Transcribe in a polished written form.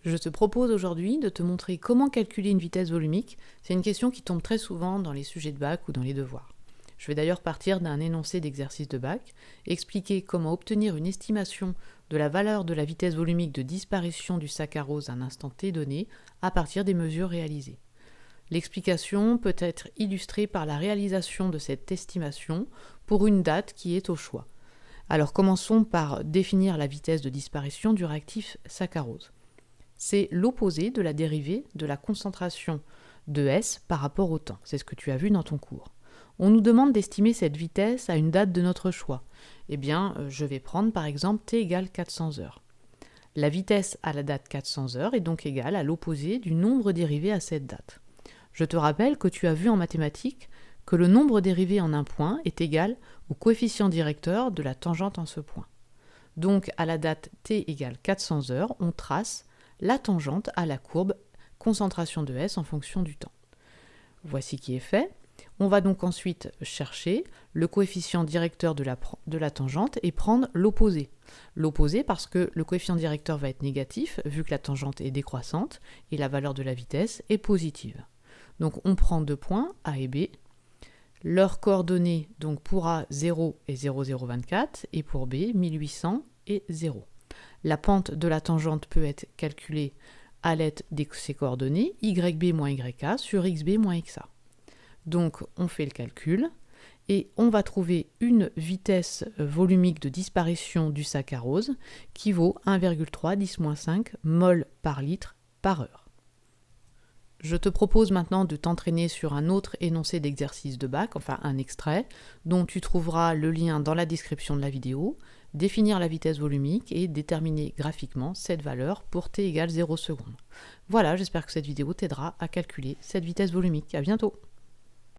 Je te propose aujourd'hui de te montrer comment calculer une vitesse volumique. C'est une question qui tombe très souvent dans les sujets de bac ou dans les devoirs. Je vais d'ailleurs partir d'un énoncé d'exercice de bac, expliquer comment obtenir une estimation de la valeur de la vitesse volumique de disparition du saccharose à un instant t donné à partir des mesures réalisées. L'explication peut être illustrée par la réalisation de cette estimation pour une date qui est au choix. Alors commençons par définir la vitesse de disparition du réactif saccharose. C'est l'opposé de la dérivée de la concentration de S par rapport au temps. C'est ce que tu as vu dans ton cours. On nous demande d'estimer cette vitesse à une date de notre choix. Eh bien, je vais prendre par exemple t égale 400 heures. La vitesse à la date 400 heures est donc égale à l'opposé du nombre dérivé à cette date. Je te rappelle que tu as vu en mathématiques que le nombre dérivé en un point est égal au coefficient directeur de la tangente en ce point. Donc, à la date t égale 400 heures, on trace la tangente à la courbe concentration de S en fonction du temps. Voici qui est fait. On va donc ensuite chercher le coefficient directeur de la tangente et prendre l'opposé. L'opposé parce que le coefficient directeur va être négatif vu que la tangente est décroissante et la valeur de la vitesse est positive. Donc on prend deux points, A et B. Leurs coordonnées, donc pour A, 0 et 0,024 et pour B, 1800 et 0. La pente de la tangente peut être calculée à l'aide de ces coordonnées, YB moins YA sur XB moins XA. Donc on fait le calcul et on va trouver une vitesse volumique de disparition du saccharose qui vaut 1,3 10-5 mol par litre par heure. Je te propose maintenant de t'entraîner sur un autre énoncé d'exercice de bac, enfin un extrait, dont tu trouveras le lien dans la description de la vidéo, définir la vitesse volumique et déterminer graphiquement cette valeur pour t égale 0 secondes. Voilà, j'espère que cette vidéo t'aidera à calculer cette vitesse volumique. À bientôt!